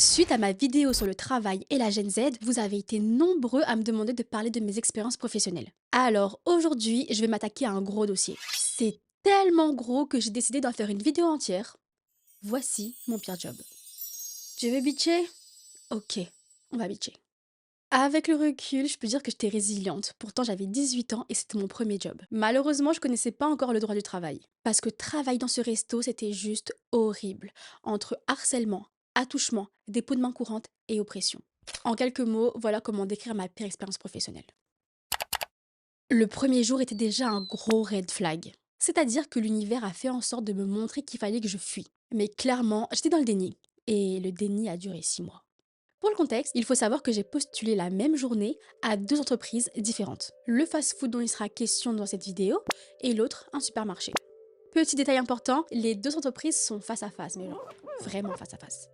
Suite à ma vidéo sur le travail et la Gen Z, vous avez été nombreux à me demander de parler de mes expériences professionnelles. Alors aujourd'hui, je vais m'attaquer à un gros dossier. C'est tellement gros que j'ai décidé d'en faire une vidéo entière. Voici mon pire job. Tu veux bitcher? Ok, on va bitcher. Avec le recul, je peux dire que j'étais résiliente. Pourtant, j'avais 18 ans et c'était mon premier job. Malheureusement, je connaissais pas encore le droit du travail. Parce que travailler dans ce resto, c'était juste horrible. Entre harcèlement, attouchement, dépôt de main courante et oppression. En quelques mots, voilà comment décrire ma pire expérience professionnelle. Le premier jour était déjà un gros red flag. C'est-à-dire que l'univers a fait en sorte de me montrer qu'il fallait que je fuis. Mais clairement, j'étais dans le déni. Et le déni a duré 6 mois. Pour le contexte, il faut savoir que j'ai postulé la même journée à deux entreprises différentes. Le fast-food dont il sera question dans cette vidéo et l'autre, un supermarché. Petit détail important, les deux entreprises sont face à face, mais genre vraiment face à face.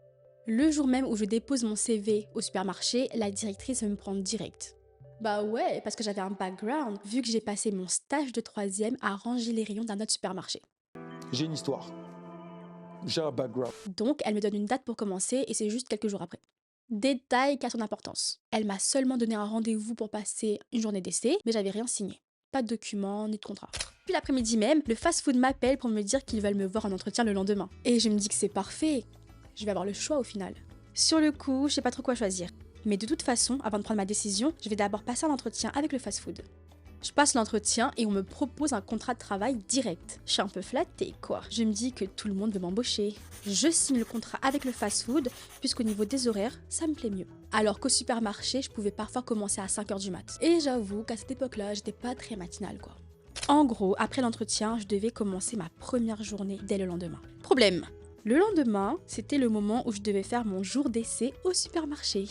Le jour même où je dépose mon CV au supermarché, la directrice me prend direct. Bah ouais, parce que j'avais un background, vu que j'ai passé mon stage de troisième à ranger les rayons d'un autre supermarché. J'ai une histoire. J'ai un background. Donc, elle me donne une date pour commencer et c'est juste quelques jours après. Détail qui a son importance. Elle m'a seulement donné un rendez-vous pour passer une journée d'essai, mais j'avais rien signé. Pas de document ni de contrat. Puis l'après-midi même, le fast-food m'appelle pour me dire qu'ils veulent me voir en entretien le lendemain. Et je me dis que c'est parfait. Je vais avoir le choix au final. Sur le coup, je sais pas trop quoi choisir. Mais de toute façon, avant de prendre ma décision, je vais d'abord passer un entretien avec le fast-food. Je passe l'entretien et on me propose un contrat de travail direct. Je suis un peu flattée, quoi. Je me dis que tout le monde veut m'embaucher. Je signe le contrat avec le fast-food, puisqu'au niveau des horaires, ça me plaît mieux. Alors qu'au supermarché, je pouvais parfois commencer à 5h du mat. Et j'avoue qu'à cette époque-là, j'étais pas très matinale, quoi. En gros, après l'entretien, je devais commencer ma première journée dès le lendemain. Problème. Le lendemain, c'était le moment où je devais faire mon jour d'essai au supermarché.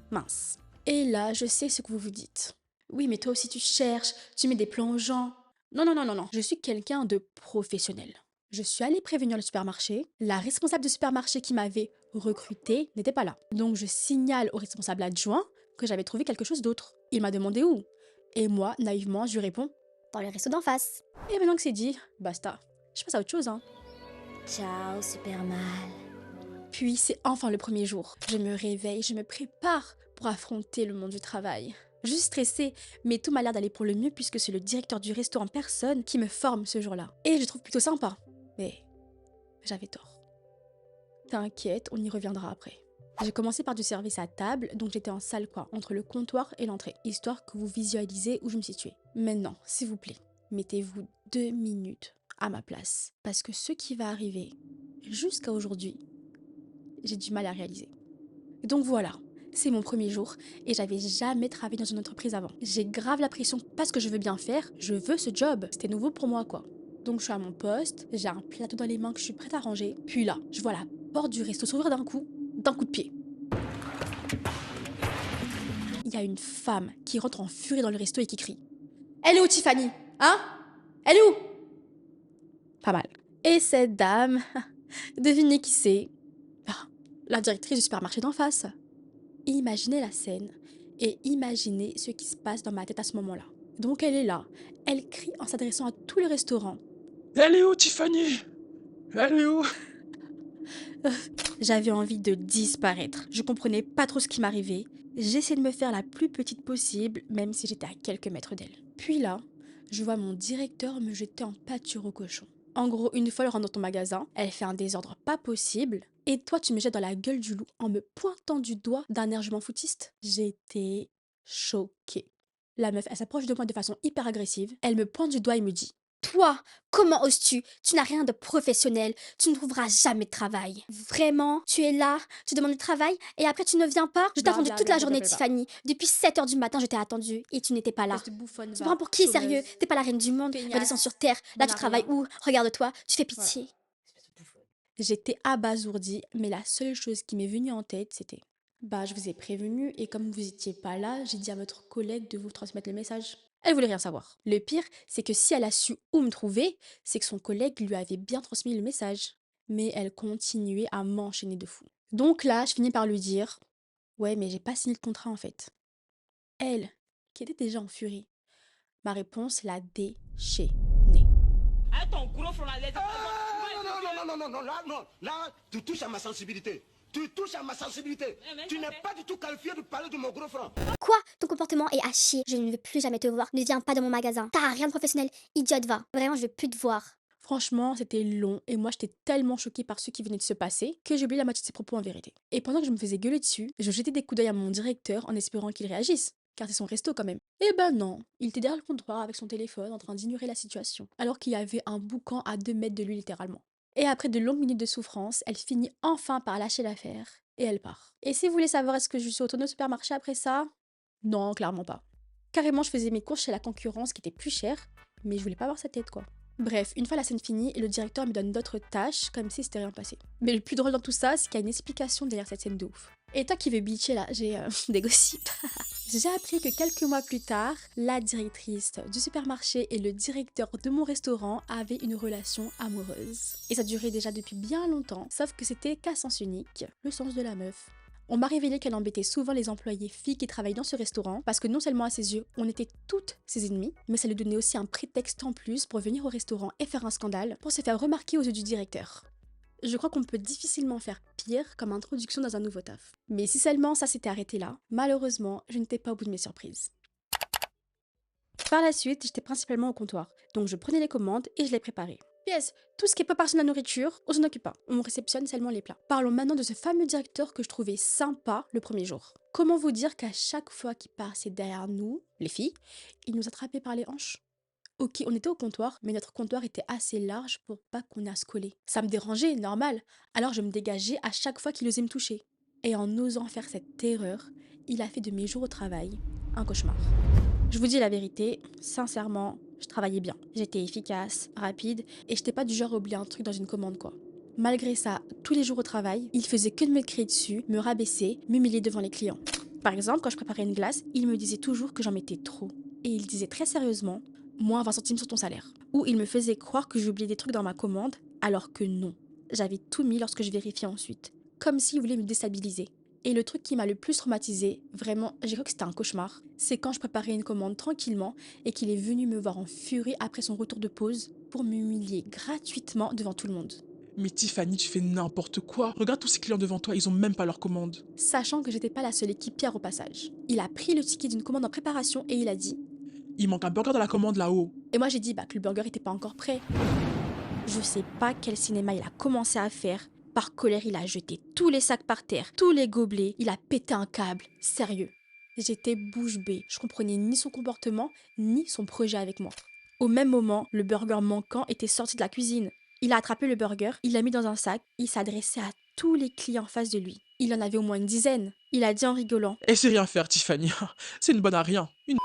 Mince. Et là, je sais ce que vous vous dites. Oui, mais toi aussi tu cherches, tu mets des plans aux gens. Non, non, non, non, non. Je suis quelqu'un de professionnel. Je suis allée prévenir le supermarché. La responsable du supermarché qui m'avait recrutée n'était pas là. Donc je signale au responsable adjoint que j'avais trouvé quelque chose d'autre. Il m'a demandé où. Et moi, naïvement, je lui réponds dans le resto d'en face. Et maintenant que c'est dit, basta. Je passe à autre chose, hein. Ciao, Superman. Puis c'est enfin le premier jour. Je me réveille, je me prépare pour affronter le monde du travail. Je suis stressée, mais tout m'a l'air d'aller pour le mieux puisque c'est le directeur du resto en personne qui me forme ce jour-là. Et je le trouve plutôt sympa. Mais j'avais tort. T'inquiète, on y reviendra après. J'ai commencé par du service à table, donc j'étais en salle quoi, entre le comptoir et l'entrée, histoire que vous visualisez où je me situais. Maintenant, s'il vous plaît, mettez-vous 2 minutes à ma place. Parce que ce qui va arriver, jusqu'à aujourd'hui, j'ai du mal à réaliser. Donc voilà, c'est mon premier jour et j'avais jamais travaillé dans une entreprise avant. J'ai grave la pression parce que je veux bien faire, je veux ce job. C'était nouveau pour moi quoi. Donc je suis à mon poste, j'ai un plateau dans les mains que je suis prête à ranger. Puis là, je vois la porte du resto s'ouvrir d'un coup de pied. Il y a une femme qui rentre en furie dans le resto et qui crie: Elle est où Tiffany? Hein? Elle est où? Pas mal. Et cette dame, devinez qui c'est? Ah, la directrice du supermarché d'en face. Imaginez la scène et imaginez ce qui se passe dans ma tête à ce moment-là. Donc elle est là, elle crie en s'adressant à tout le restaurant. Elle est où, Tiffany? Elle est où? J'avais envie de disparaître. Je comprenais pas trop ce qui m'arrivait. J'essayais de me faire la plus petite possible, même si j'étais à quelques mètres d'elle. Puis là, je vois mon directeur me jeter en pâture au cochon. En gros, une fois elle rentre dans ton magasin, elle fait un désordre pas possible, et toi tu me jettes dans la gueule du loup en me pointant du doigt d'un air je m'en foutiste. J'étais choquée. La meuf, elle s'approche de moi de façon hyper agressive, elle me pointe du doigt et me dit: Toi, comment oses-tu? Tu n'as rien de professionnel. Tu ne trouveras jamais de travail. Vraiment? Tu es là, tu demandes du travail et après tu ne viens pas? Je t'ai attendu toute la journée, Blablabla. Tiffany. Depuis 7h du matin, je t'ai attendu et tu n'étais pas là. Espèce de bouffonne, Tu me va, prends pour qui, sérieux? chômeuse, T'es pas la reine du monde. Redescends feignasse, sur terre. Là, bonne tu à travailles rien. où? Regarde-toi, tu fais Voilà. pitié. J'étais abasourdie, mais la seule chose qui m'est venue en tête, c'était: bah, je vous ai prévenu, et comme vous étiez pas là, j'ai dit à votre collègue de vous transmettre le message. Elle voulait rien savoir. Le pire, c'est que si elle a su où me trouver, c'est que son collègue lui avait bien transmis le message. Mais elle continuait à m'enchaîner de fou. Donc là, je finis par lui dire: ouais, mais j'ai pas signé de contrat en fait. Elle, qui était déjà en furie, ma réponse l'a déchaînée. Ton gros front là, non, non, non, non, non, non, là, non, là, tu touches à ma sensibilité. Tu touches à ma sensibilité. Tu n'es pas du tout qualifié de parler de mon gros frère. Quoi? Ton comportement est à chier. Je ne veux plus jamais te voir. Ne viens pas dans mon magasin. T'as rien de professionnel. Idiote, va. Vraiment, je veux plus te voir. Franchement, c'était long et moi j'étais tellement choquée par ce qui venait de se passer que j'ai oublié la moitié de ses propos en vérité. Et pendant que je me faisais gueuler dessus, je jetais des coups d'œil à mon directeur en espérant qu'il réagisse, car c'est son resto quand même. Eh ben non, il était derrière le comptoir avec son téléphone en train d'ignorer la situation, alors qu'il y avait un boucan à 2 mètres de lui littéralement. Et après de longues minutes de souffrance, elle finit enfin par lâcher l'affaire et elle part. Et si vous voulez savoir est-ce que je suis retournée au supermarché après ça? Non, clairement pas. Carrément, je faisais mes courses chez la concurrence qui était plus chère, mais je voulais pas voir sa tête quoi. Bref, une fois la scène finie, le directeur me donne d'autres tâches, comme si c'était rien passé. Mais le plus drôle dans tout ça, c'est qu'il y a une explication derrière cette scène de ouf. Et toi qui veux bitcher là, j'ai des gossips. J'ai appris que quelques mois plus tard, la directrice du supermarché et le directeur de mon restaurant avaient une relation amoureuse. Et ça durait déjà depuis bien longtemps, sauf que c'était qu'à sens unique, le sens de la meuf. On m'a révélé qu'elle embêtait souvent les employés filles qui travaillaient dans ce restaurant parce que non seulement à ses yeux, on était toutes ses ennemies, mais ça lui donnait aussi un prétexte en plus pour venir au restaurant et faire un scandale pour se faire remarquer aux yeux du directeur. Je crois qu'on peut difficilement faire pire comme introduction dans un nouveau taf. Mais si seulement ça s'était arrêté là, malheureusement, je n'étais pas au bout de mes surprises. Par la suite, j'étais principalement au comptoir, donc je prenais les commandes et je les préparais. PS, tout ce qui est préparation de la nourriture, on s'en occupe pas. On réceptionne seulement les plats. Parlons maintenant de ce fameux directeur que je trouvais sympa le premier jour. Comment vous dire qu'à chaque fois qu'il passait derrière nous, les filles, il nous attrapait par les hanches? Ok, on était au comptoir, mais notre comptoir était assez large pour pas qu'on ait à se coller. Ça me dérangeait, normal. Alors je me dégageais à chaque fois qu'il osait me toucher. Et en osant faire cette erreur, il a fait de mes jours au travail un cauchemar. Je vous dis la vérité, sincèrement, je travaillais bien. J'étais efficace, rapide, et j'étais pas du genre à oublier un truc dans une commande quoi. Malgré ça, tous les jours au travail, il faisait que de me crier dessus, me rabaisser, m'humilier devant les clients. Par exemple, quand je préparais une glace, il me disait toujours que j'en mettais trop. Et il disait très sérieusement, moins 20 centimes sur ton salaire. Ou il me faisait croire que j'oubliais des trucs dans ma commande, alors que non. J'avais tout mis lorsque je vérifiais ensuite. Comme s'il voulait me déstabiliser. Et le truc qui m'a le plus traumatisé, vraiment, j'ai cru que c'était un cauchemar, c'est quand je préparais une commande tranquillement et qu'il est venu me voir en furie après son retour de pause pour m'humilier gratuitement devant tout le monde. Mais Tiffany, tu fais n'importe quoi. Regarde tous ces clients devant toi, ils ont même pas leur commande. Sachant que j'étais pas la seule équipière au passage. Il a pris le ticket d'une commande en préparation et il a dit. Il manque un burger dans la commande là-haut. Et moi j'ai dit que le burger était pas encore prêt. Je sais pas quel cinéma il a commencé à faire. Par colère, il a jeté tous les sacs par terre, tous les gobelets, il a pété un câble. Sérieux. J'étais bouche bée. Je comprenais ni son comportement, ni son projet avec moi. Au même moment, le burger manquant était sorti de la cuisine. Il a attrapé le burger, il l'a mis dans un sac, il s'adressait à tous les clients en face de lui. Il en avait au moins une dizaine. Il a dit en rigolant. Et c'est rien faire, Tiffany. C'est une bonne à rien. Une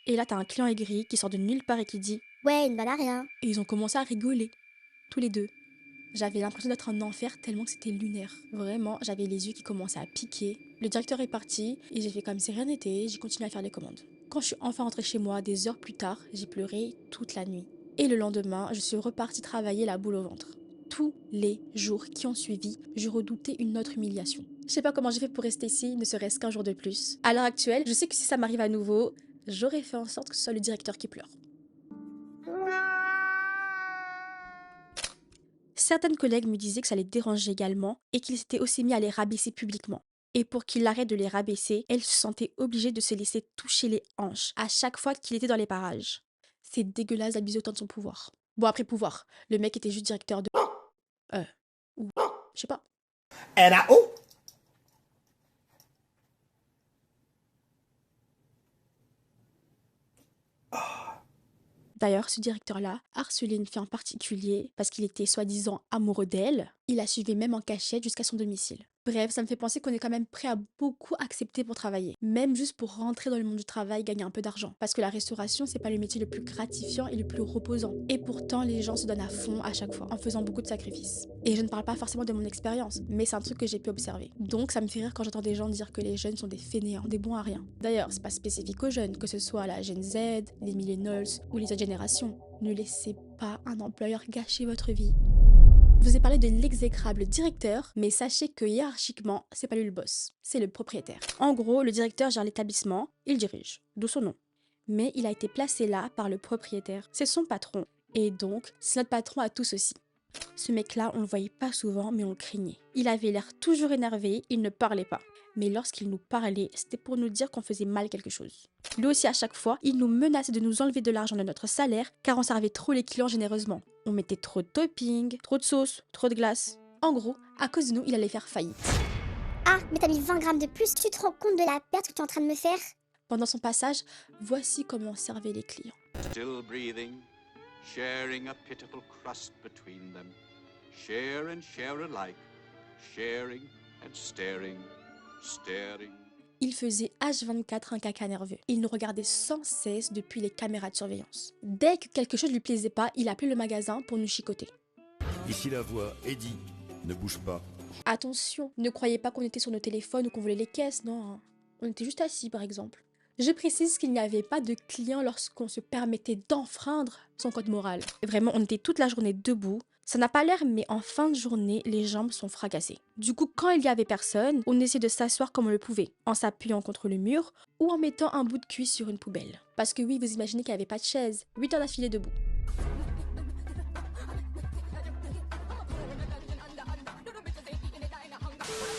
Et là, t'as un client aigri qui sort de nulle part et qui dit. Ouais, une balle à rien. Et ils ont commencé à rigoler. Tous les deux. J'avais l'impression d'être en enfer tellement que c'était lunaire. Vraiment, j'avais les yeux qui commençaient à piquer. Le directeur est parti et j'ai fait comme si rien n'était, j'ai continué à faire les commandes. Quand je suis enfin rentrée chez moi, des heures plus tard, j'ai pleuré toute la nuit. Et le lendemain, je suis repartie travailler la boule au ventre. Tous les jours qui ont suivi, je redoutais une autre humiliation. Je sais pas comment j'ai fait pour rester ici, ne serait-ce qu'un jour de plus. À l'heure actuelle, je sais que si ça m'arrive à nouveau, j'aurais fait en sorte que ce soit le directeur qui pleure. Certaines collègues me disaient que ça les dérangeait également et qu'ils s'étaient aussi mis à les rabaisser publiquement. Et pour qu'il arrête de les rabaisser, elle se sentait obligée de se laisser toucher les hanches à chaque fois qu'il était dans les parages. C'est dégueulasse d'abuser autant de son pouvoir. Bon, après pouvoir, le mec était juste directeur de... ou... je sais pas. NAO. D'ailleurs, ce directeur-là harcelait une fille en particulier parce qu'il était soi-disant amoureux d'elle. Il la suivait même en cachette jusqu'à son domicile. Bref, ça me fait penser qu'on est quand même prêt à beaucoup accepter pour travailler. Même juste pour rentrer dans le monde du travail, gagner un peu d'argent. Parce que la restauration, c'est pas le métier le plus gratifiant et le plus reposant. Et pourtant, les gens se donnent à fond à chaque fois, en faisant beaucoup de sacrifices. Et je ne parle pas forcément de mon expérience, mais c'est un truc que j'ai pu observer. Donc ça me fait rire quand j'entends des gens dire que les jeunes sont des fainéants, des bons à rien. D'ailleurs, c'est pas spécifique aux jeunes, que ce soit la Gen Z, les millennials ou les autres générations. Ne laissez pas un employeur gâcher votre vie. Je vous ai parlé de l'exécrable directeur, mais sachez que hiérarchiquement, c'est pas lui le boss, c'est le propriétaire. En gros, le directeur gère l'établissement, il dirige, d'où son nom. Mais il a été placé là par le propriétaire, c'est son patron. Et donc, c'est notre patron à tous aussi. Ce mec-là, on le voyait pas souvent, mais on le craignait. Il avait l'air toujours énervé, il ne parlait pas. Mais lorsqu'il nous parlait, c'était pour nous dire qu'on faisait mal quelque chose. Lui aussi, à chaque fois, il nous menaçait de nous enlever de l'argent de notre salaire car on servait trop les clients généreusement. On mettait trop de topping, trop de sauce, trop de glace. En gros, à cause de nous, il allait faire faillite. Ah, mais t'as mis 20 grammes de plus, tu te rends compte de la perte que tu es en train de me faire? Pendant son passage, voici comment on servait les clients. Still breathing, sharing a pitiful crust between them. Share and share alike, sharing and staring, staring. Il faisait H24 un caca nerveux. Il nous regardait sans cesse depuis les caméras de surveillance. Dès que quelque chose lui plaisait pas, il appelait le magasin pour nous chicoter. Ici la voix, Eddie, ne bouge pas. Attention, ne croyez pas qu'on était sur nos téléphones ou qu'on volait les caisses, non. Hein. On était juste assis par exemple. Je précise qu'il n'y avait pas de clients lorsqu'on se permettait d'enfreindre son code moral. Vraiment, on était toute la journée debout. Ça n'a pas l'air, mais en fin de journée, les jambes sont fracassées. Du coup, quand il y avait personne, on essayait de s'asseoir comme on le pouvait, en s'appuyant contre le mur ou en mettant un bout de cuisse sur une poubelle. Parce que oui, vous imaginez qu'il n'y avait pas de chaise. 8 heures d'affilée debout.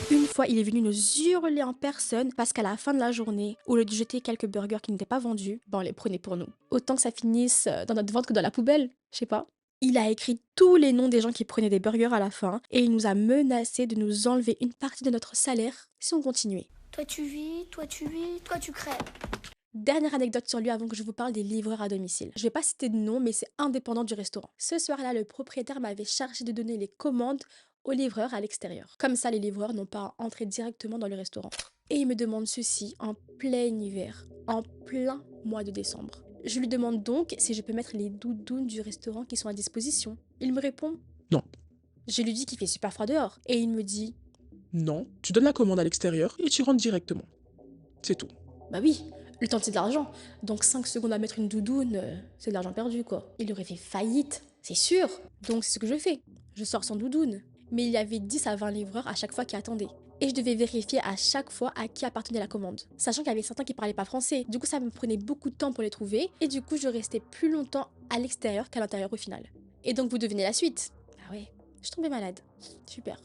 Une fois, il est venu nous hurler en personne parce qu'à la fin de la journée, au lieu de jeter quelques burgers qui n'étaient pas vendus, on les prenait pour nous. Autant que ça finisse dans notre ventre que dans la poubelle, je sais pas. Il a écrit tous les noms des gens qui prenaient des burgers à la fin et il nous a menacé de nous enlever une partie de notre salaire si on continuait. Toi tu vis, toi tu crèves. Dernière anecdote sur lui avant que je vous parle des livreurs à domicile. Je vais pas citer de nom, mais c'est indépendant du restaurant. Ce soir-là, le propriétaire m'avait chargé de donner les commandes aux livreurs à l'extérieur. Comme ça, les livreurs n'ont pas à entrer directement dans le restaurant. Et il me demande ceci en plein hiver, en plein mois de décembre. Je lui demande donc si je peux mettre les doudounes du restaurant qui sont à disposition. Il me répond Non. Je lui dis qu'il fait super froid dehors. Et il me dit Non, tu donnes la commande à l'extérieur et tu rentres directement. C'est tout. Bah oui, le temps c'est de l'argent. Donc 5 secondes à mettre une doudoune, c'est de l'argent perdu quoi. Il aurait fait faillite, c'est sûr. Donc c'est ce que je fais. Je sors sans doudoune. Mais il y avait 10 à 20 livreurs à chaque fois qui attendaient. Et je devais vérifier à chaque fois à qui appartenait la commande. Sachant qu'il y avait certains qui parlaient pas français. Du coup, ça me prenait beaucoup de temps pour les trouver. Et du coup, je restais plus longtemps à l'extérieur qu'à l'intérieur au final. Et donc, vous devinez la suite. Ah ouais, je tombais malade. Super.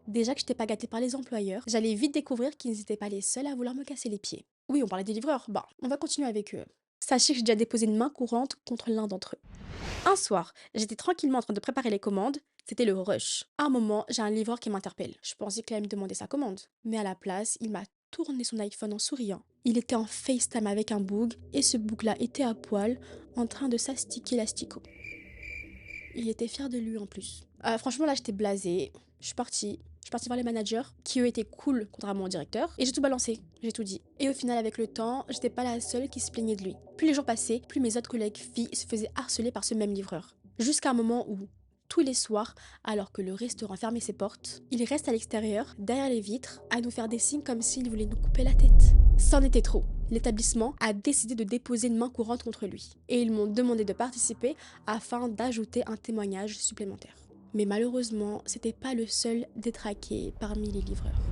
Déjà que je n'étais pas gâtée par les employeurs, j'allais vite découvrir qu'ils n'étaient pas les seuls à vouloir me casser les pieds. Oui, on parlait des livreurs. Bah, on va continuer avec eux. Sachez que j'ai déjà déposé une main courante contre l'un d'entre eux. Un soir, j'étais tranquillement en train de préparer les commandes. C'était le rush. À un moment, j'ai un livreur qui m'interpelle. Je pensais qu'il allait me demander sa commande. Mais à la place, il m'a tourné son iPhone en souriant. Il était en FaceTime avec un boug et ce boug-là était à poil en train de s'astiquer l'asticot. Il était fier de lui en plus. Franchement, là, j'étais blasée. Je suis partie voir les managers, qui eux étaient cool contrairement au directeur, et j'ai tout balancé, j'ai tout dit. Et au final, avec le temps, j'étais pas la seule qui se plaignait de lui. Plus les jours passaient, plus mes autres collègues filles se faisaient harceler par ce même livreur. Jusqu'à un moment où, tous les soirs, alors que le restaurant fermait ses portes, il reste à l'extérieur, derrière les vitres, à nous faire des signes comme s'il voulait nous couper la tête. C'en était trop. L'établissement a décidé de déposer une main courante contre lui. Et ils m'ont demandé de participer afin d'ajouter un témoignage supplémentaire. Mais malheureusement, c'était pas le seul détraqué parmi les livreurs.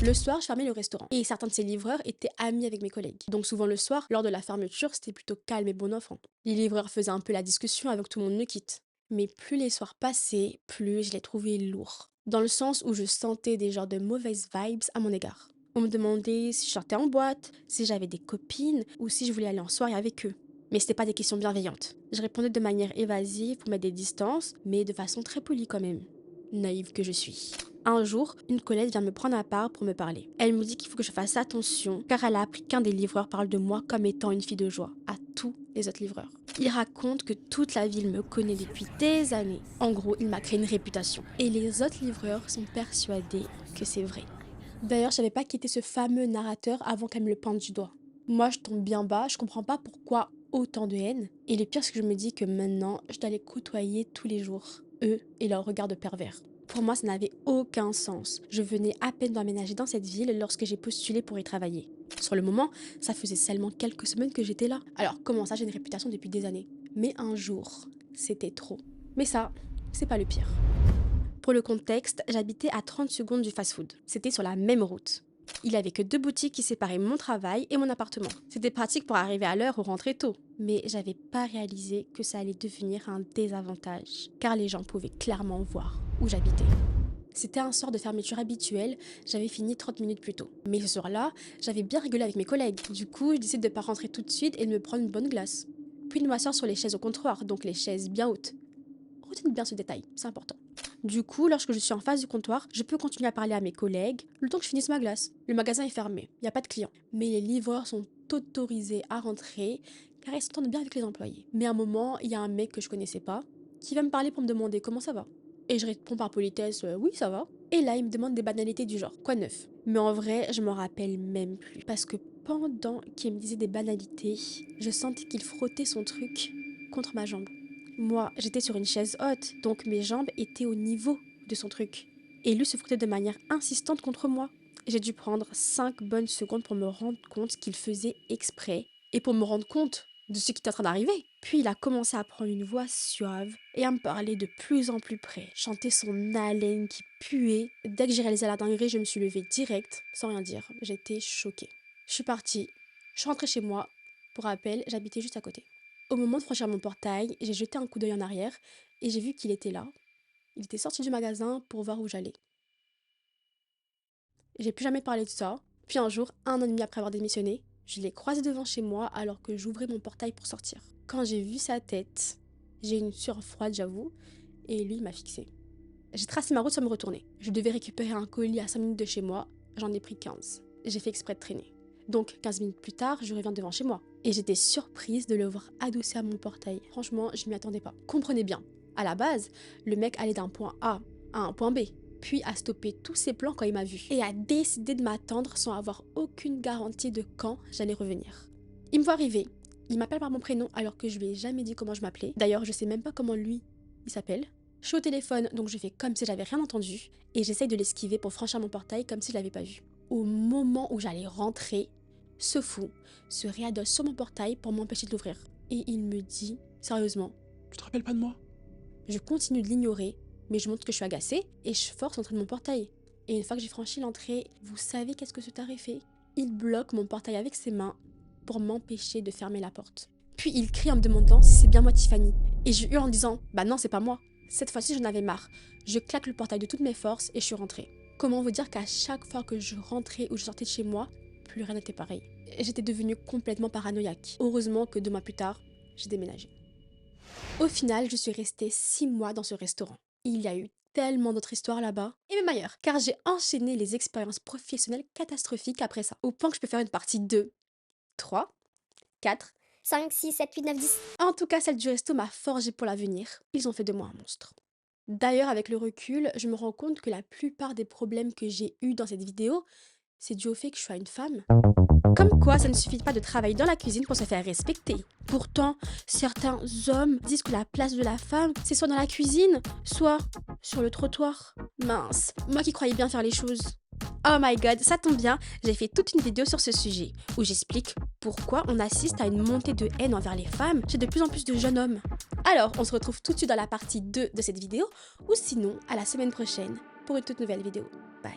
Le soir, je fermais le restaurant et certains de ces livreurs étaient amis avec mes collègues. Donc souvent le soir, lors de la fermeture, c'était plutôt calme et bon enfant. Les livreurs faisaient un peu la discussion avant que tout le monde me quitte. Mais plus les soirs passaient, plus je les trouvais lourds. Dans le sens où je sentais des genres de mauvaises vibes à mon égard. On me demandait si je sortais en boîte, si j'avais des copines ou si je voulais aller en soirée avec eux. Mais c'était pas des questions bienveillantes. Je répondais de manière évasive pour mettre des distances, mais de façon très polie quand même. Naïve que je suis. Un jour, une collègue vient me prendre à part pour me parler. Elle me dit qu'il faut que je fasse attention, car elle a appris qu'un des livreurs parle de moi comme étant une fille de joie, à tous les autres livreurs. Il raconte que toute la ville me connaît depuis des années. En gros, il m'a créé une réputation. Et les autres livreurs sont persuadés que c'est vrai. D'ailleurs, je savais pas qui était ce fameux narrateur avant qu'elle me le pointe du doigt. Moi, je tombe bien bas, je comprends pas pourquoi autant de haine. Et le pire, c'est que je me dis que maintenant, je dois les côtoyer tous les jours. Eux et leur regard de pervers. Pour moi, ça n'avait aucun sens. Je venais à peine d'emménager dans cette ville lorsque j'ai postulé pour y travailler. Sur le moment, ça faisait seulement quelques semaines que j'étais là. Alors comment ça, j'ai une réputation depuis des années? Mais un jour, c'était trop. Mais ça, c'est pas le pire. Pour le contexte, j'habitais à 30 secondes du fast-food. C'était sur la même route. Il n'y avait que 2 boutiques qui séparaient mon travail et mon appartement. C'était pratique pour arriver à l'heure ou rentrer tôt. Mais j'avais pas réalisé que ça allait devenir un désavantage, car les gens pouvaient clairement voir où j'habitais. C'était un soir de fermeture habituel, j'avais fini 30 minutes plus tôt. Mais ce soir-là, j'avais bien rigolé avec mes collègues. Du coup, je décide de pas rentrer tout de suite et de me prendre une bonne glace. Puis de m'asseoir sur les chaises au comptoir, donc les chaises bien hautes. Retenez bien ce détail, c'est important. Du coup, lorsque je suis en face du comptoir, je peux continuer à parler à mes collègues le temps que je finisse ma glace. Le magasin est fermé, il n'y a pas de clients. Mais les livreurs sont autorisés à rentrer car ils s'entendent bien avec les employés. Mais à un moment, il y a un mec que je connaissais pas qui va me parler pour me demander comment ça va. Et je réponds par politesse, oui, ça va. Et là, il me demande des banalités du genre, quoi de neuf? Mais en vrai, je m'en rappelle même plus. Parce que pendant qu'il me disait des banalités, je sentais qu'il frottait son truc contre ma jambe. Moi, j'étais sur une chaise haute, donc mes jambes étaient au niveau de son truc. Et lui se frottait de manière insistante contre moi. J'ai dû prendre 5 bonnes secondes pour me rendre compte qu'il faisait exprès et pour me rendre compte de ce qui était en train d'arriver. Puis il a commencé à prendre une voix suave et à me parler de plus en plus près, chanter son haleine qui puait. Dès que j'ai réalisé la dinguerie, je me suis levée direct, sans rien dire. J'étais choquée. Je suis partie, je suis rentrée chez moi. Pour rappel, j'habitais juste à côté. Au moment de franchir mon portail, j'ai jeté un coup d'œil en arrière et j'ai vu qu'il était là. Il était sorti du magasin pour voir où j'allais. J'ai plus jamais parlé de ça. Puis un jour, 1 an et demi après avoir démissionné, je l'ai croisé devant chez moi alors que j'ouvrais mon portail pour sortir. Quand j'ai vu sa tête, j'ai eu une sueur froide, j'avoue, et lui, il m'a fixée. J'ai tracé ma route sans me retourner. Je devais récupérer un colis à 5 minutes de chez moi, j'en ai pris 15. J'ai fait exprès de traîner. Donc 15 minutes plus tard, je reviens devant chez moi. Et j'étais surprise de le voir adossé à mon portail. Franchement, je m'y attendais pas. Comprenez bien, à la base, le mec allait d'un point A à un point B, puis a stoppé tous ses plans quand il m'a vu, et a décidé de m'attendre sans avoir aucune garantie de quand j'allais revenir. Il me voit arriver, il m'appelle par mon prénom alors que je lui ai jamais dit comment je m'appelais. D'ailleurs, je sais même pas comment lui, il s'appelle. Je suis au téléphone, donc je fais comme si j'avais rien entendu, et j'essaye de l'esquiver pour franchir mon portail comme si je l'avais pas vu. Au moment où j'allais rentrer, ce fou se réadosse sur mon portail pour m'empêcher de l'ouvrir. Et il me dit, sérieusement, Tu te rappelles pas de moi? je continue de l'ignorer, mais je montre que je suis agacée et je force l'entrée de mon portail. Et une fois que j'ai franchi l'entrée, vous savez qu'est-ce que ce taré fait? Il bloque mon portail avec ses mains pour m'empêcher de fermer la porte. Puis il crie en me demandant si c'est bien moi Tiffany. Et je hurle en disant, bah non, c'est pas moi. Cette fois-ci, j'en avais marre. Je claque le portail de toutes mes forces et je suis rentrée. Comment vous dire qu'à chaque fois que je rentrais ou je sortais de chez moi, plus rien n'était pareil. J'étais devenue complètement paranoïaque. Heureusement que 2 mois plus tard, j'ai déménagé. Au final, je suis restée 6 mois dans ce restaurant. Il y a eu tellement d'autres histoires là-bas, et même ailleurs, car j'ai enchaîné les expériences professionnelles catastrophiques après ça, au point que je peux faire une partie 2, 3, 4. 5, 6, 7, 8, 9, 10. En tout cas, celle du resto m'a forgé pour l'avenir. Ils ont fait de moi un monstre. D'ailleurs, avec le recul, je me rends compte que la plupart des problèmes que j'ai eus dans cette vidéo, c'est dû au fait que je sois une femme. Comme quoi, ça ne suffit pas de travailler dans la cuisine pour se faire respecter. Pourtant, certains hommes disent que la place de la femme, c'est soit dans la cuisine, soit sur le trottoir. Mince, moi qui croyais bien faire les choses. Oh my god, ça tombe bien, j'ai fait toute une vidéo sur ce sujet, où j'explique pourquoi on assiste à une montée de haine envers les femmes chez de plus en plus de jeunes hommes. Alors, on se retrouve tout de suite dans la partie 2 de cette vidéo, ou sinon, à la semaine prochaine, pour une toute nouvelle vidéo. Bye.